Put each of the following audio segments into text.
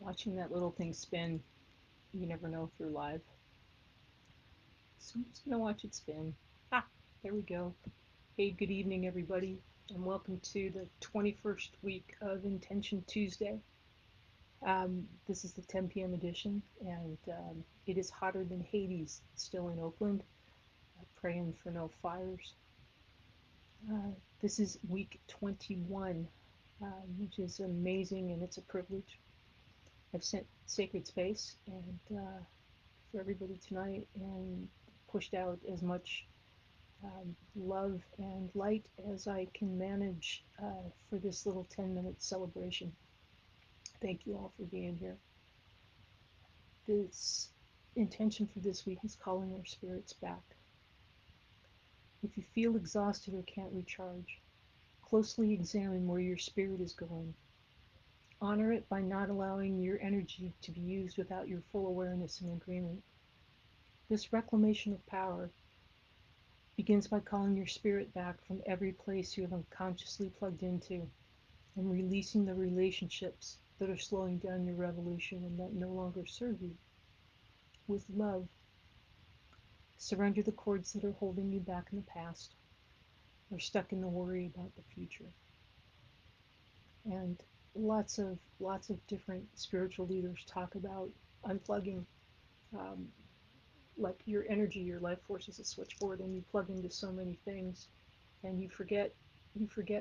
Watching that little thing spin, you never know if you're live. So I'm just going to watch it spin. Ah, there we go. Hey, good evening, everybody, and welcome to the 21st week of Intention Tuesday. This is the 10 p.m. edition, and it is hotter than Hades still in Oakland. Praying for no fires. This is week 21, which is amazing, and it's a privilege. I've sent sacred space and for everybody tonight and pushed out as much love and light as I can manage for this little 10-minute celebration. Thank you all for being here. This intention for this week is calling our spirits back. If you feel exhausted or can't recharge, closely examine where your spirit is going. Honor it by not allowing your energy to be used without your full awareness and agreement. This reclamation of power begins by calling your spirit back from every place you have unconsciously plugged into and releasing the relationships that are slowing down your revolution and that no longer serve you. With love, surrender the cords that are holding you back in the past or stuck in the worry about the future. And lots of different spiritual leaders talk about unplugging. Um, like your energy, your life force is a switchboard, and you plug into so many things, and you forget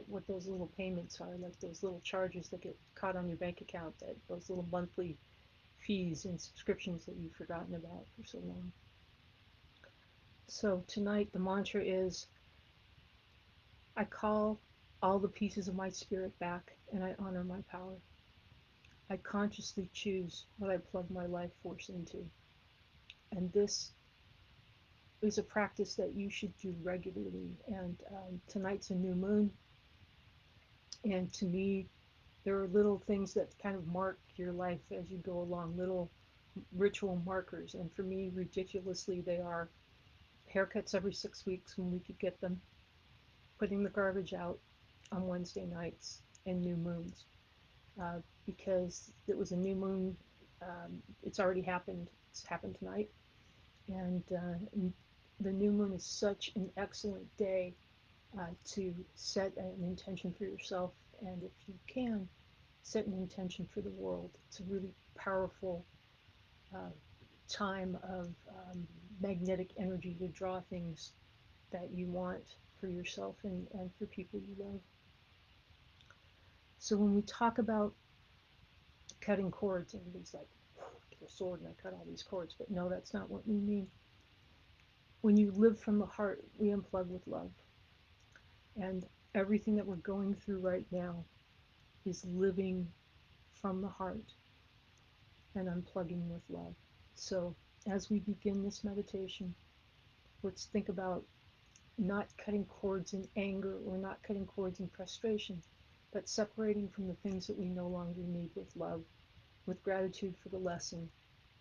what those little payments are, like those little charges that get caught on your bank account, that those little monthly fees and subscriptions that you've forgotten about for so long. So tonight the mantra is, I call all the pieces of my spirit back and I honor my power. I consciously choose what I plug my life force into. And this is a practice that you should do regularly. And tonight's a new moon. And to me, there are little things that kind of mark your life as you go along, little ritual markers. And for me, ridiculously, they are haircuts every 6 weeks when we could get them, putting the garbage out on Wednesday nights, and new moons. Because it was a new moon, it's already happened. It's happened tonight. And the new moon is such an excellent day to set an intention for yourself. And if you can, set an intention for the world. It's a really powerful uh, time of magnetic energy to draw things that you want for yourself and for people you love. So when we talk about cutting cords, everybody's like, I get a sword and I cut all these cords. But no, that's not what we mean. When you live from the heart, we unplug with love. And everything that we're going through right now is living from the heart and unplugging with love. So as we begin this meditation, let's think about not cutting cords in anger or not cutting cords in frustration, but separating from the things that we no longer need with love, with gratitude for the lesson,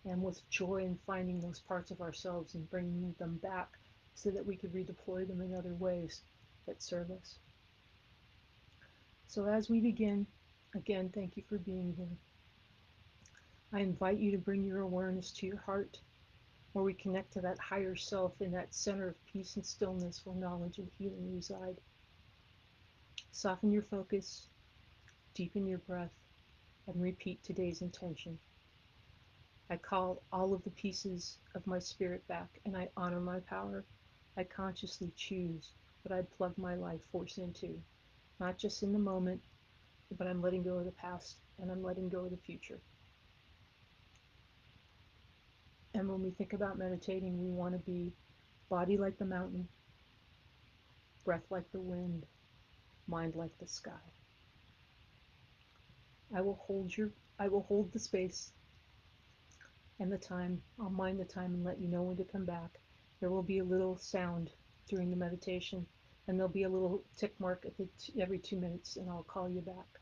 and with joy in finding those parts of ourselves and bringing them back so that we could redeploy them in other ways that serve us. So as we begin, again, thank you for being here. I invite you to bring your awareness to your heart, where we connect to that higher self in that center of peace and stillness where knowledge and healing reside. Soften your focus, deepen your breath, and repeat today's intention. I call all of the pieces of my spirit back and I honor my power. I consciously choose what I plug my life force into, not just in the moment, but I'm letting go of the past and I'm letting go of the future. And when we think about meditating, we want to be body like the mountain, breath like the wind, mind like the sky. I will hold the space and the time. I'll mind the time and let you know when to come back. There will be a little sound during the meditation, and there'll be a little tick mark at every 2 minutes, and I'll call you back.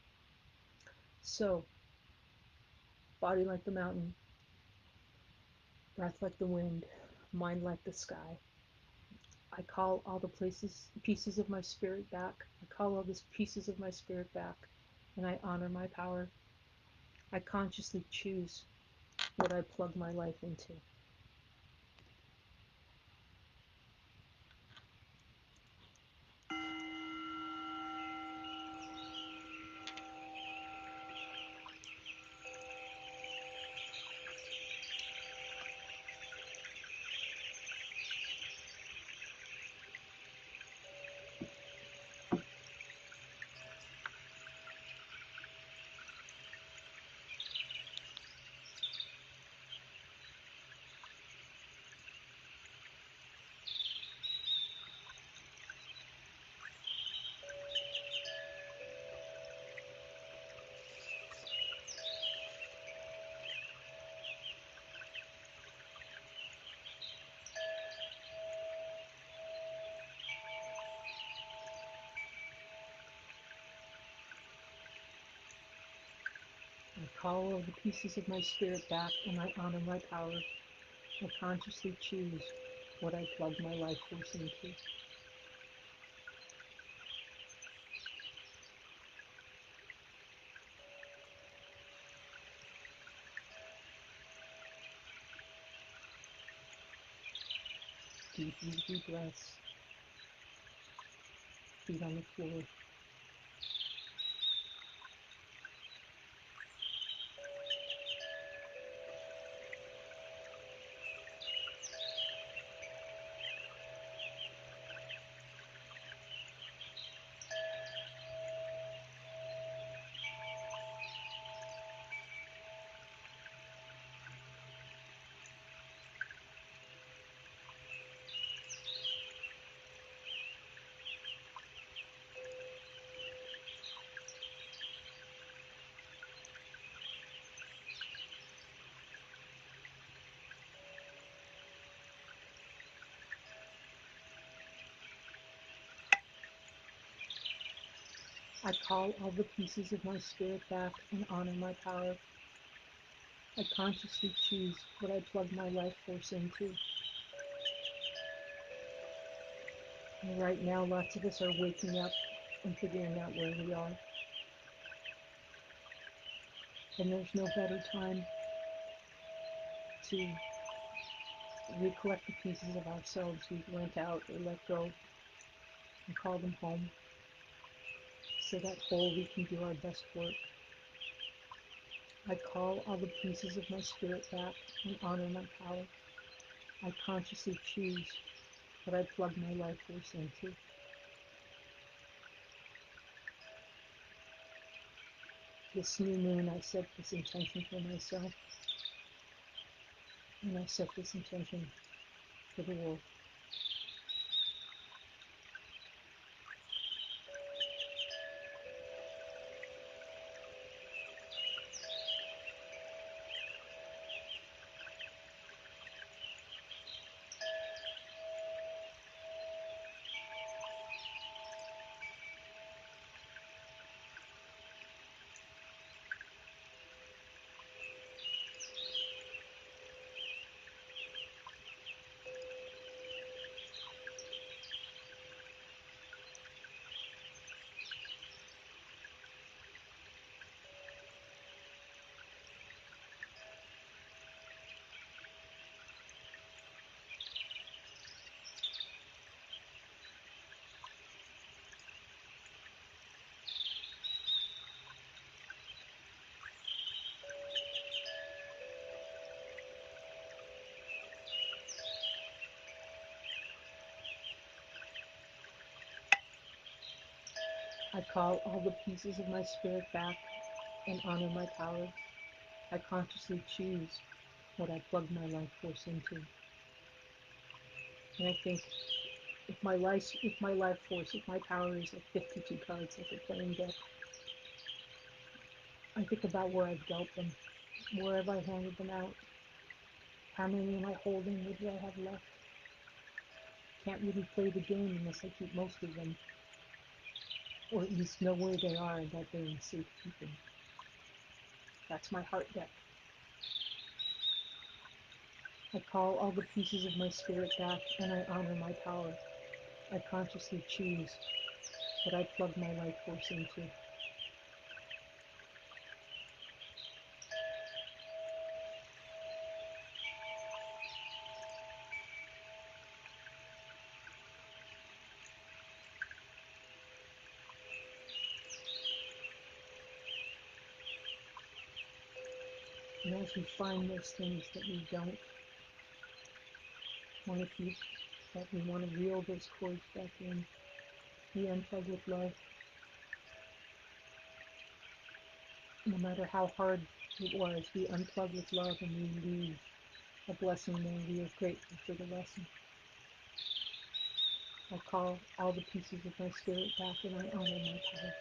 So, body like the mountain, breath like the wind, mind like the sky. I call all the pieces of my spirit back. I call all these pieces of my spirit back, and I honor my power. I consciously choose what I plug my life into. I call all the pieces of my spirit back and I honor my power. I consciously choose what I plug my life force into. Deep, easy breaths. Feet on the floor. I call all the pieces of my spirit back and honor my power. I consciously choose what I plug my life force into. And right now, lots of us are waking up and figuring out where we are. And there's no better time to recollect the pieces of ourselves we've lent out or let go and call them home. So that whole we can do our best work. I call all the pieces of my spirit back and honor my power. I consciously choose what I plug my life force into. This new moon, I set this intention for myself, and I set this intention for the world. I call all the pieces of my spirit back and honor my power. I consciously choose what I plug my life force into. And I think if my life force, if my power is like 52 cards, like a playing deck, I think about where I've dealt them. Where have I handed them out? How many am I holding? What do I have left? Can't really play the game unless I keep most of them, or at least know where they are and that they're in safekeeping. That's my heart deck. I call all the pieces of my spirit back and I honor my power. I consciously choose what I plug my life force into. And as we find those things that we don't want to keep, that we want to reel those cords back in, we unplug with love. No matter how hard it was, we unplug with love and we leave a blessing there. We are grateful for the lesson. I call all the pieces of my spirit back and I honor my power.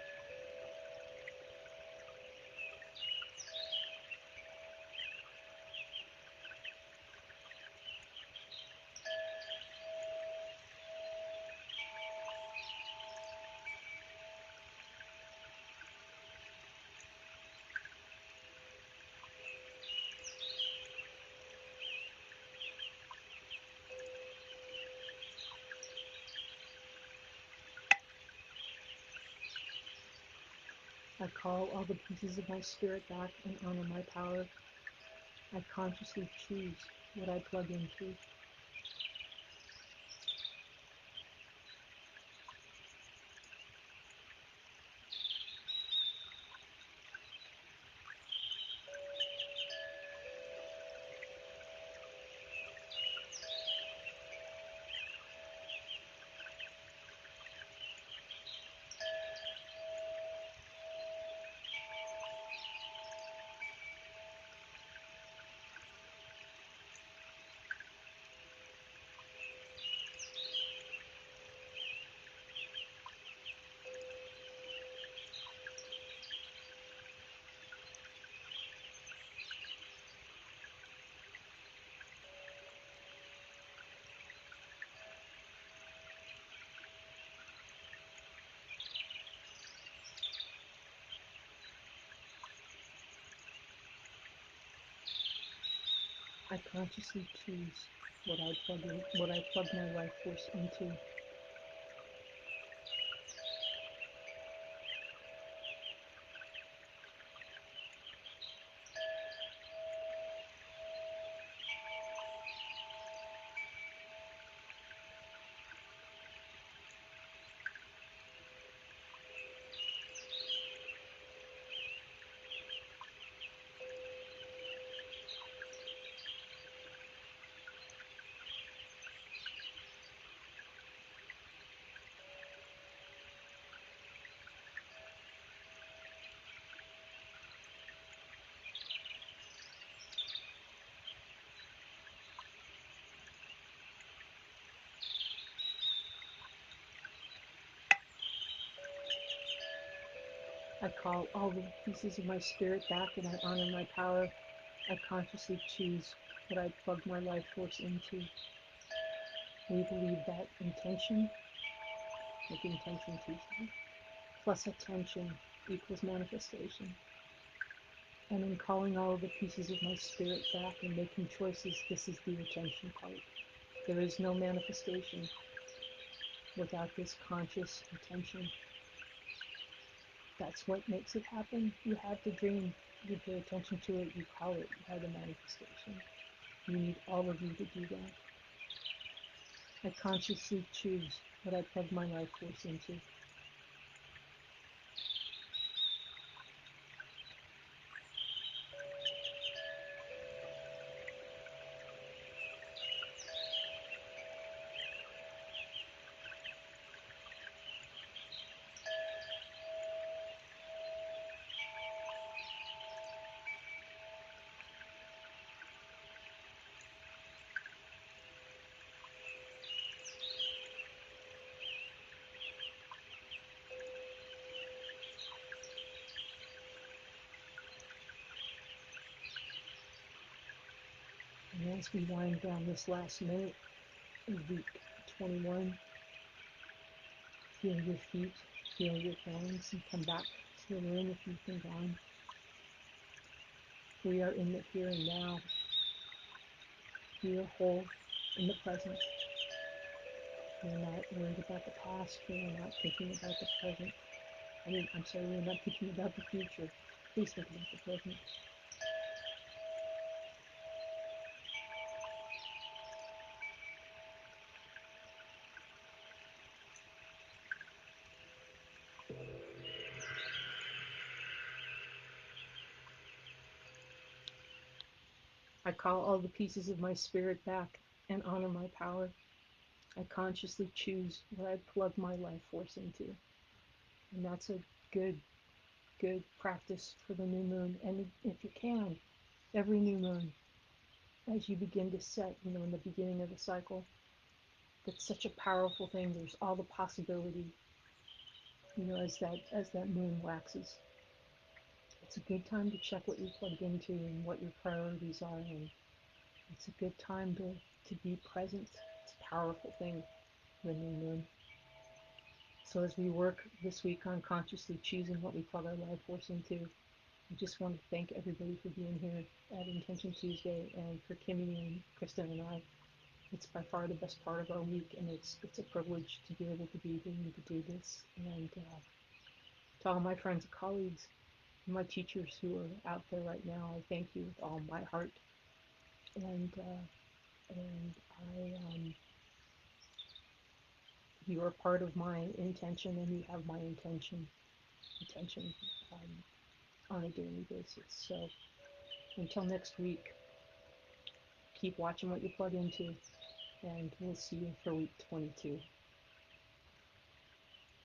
I call all the pieces of my spirit back and honor my power. I consciously choose what I plug into. I consciously choose what I plug my life force into. I call all the pieces of my spirit back and I honor my power. I consciously choose what I plug my life force into. We believe that intention, like intention Tuesday, plus attention equals manifestation. And in calling all of the pieces of my spirit back and making choices, this is the attention part. There is no manifestation without this conscious attention. That's what makes it happen. You have the dream, you pay attention to it, you call it, you have the manifestation. You need all of you to do that. I consciously choose what I plug my life force into. And as we wind down this last minute of week 21, feel your feet, feel your hands, and come back to the room if you've been gone. We are in the here and now. We are whole in the present. We're not worried about the past. We're not thinking about the present. We're not thinking about the future. Please think about the present. I call all the pieces of my spirit back and honor my power. I consciously choose what I plug my life force into. And that's a good, good practice for the new moon. And if you can, every new moon, as you begin to set, in the beginning of the cycle, that's such a powerful thing. There's all the possibility, as that moon waxes. It's a good time to check what you're plugged into and what your priorities are, and it's a good time to be present. It's a powerful thing, the new moon. So as we work this week on consciously choosing what we plug our life force into, I just want to thank everybody for being here at In10.tion Tuesday, and for Kimmy and Kristen and I. It's by far the best part of our week, and it's a privilege to be able to be here and to do this. And to all my friends and colleagues, and my teachers who are out there right now, I thank you with all my heart. And you are part of my intention, and you have my attention on a daily basis. So until next week, keep watching what you plug into, and we'll see you for week 22.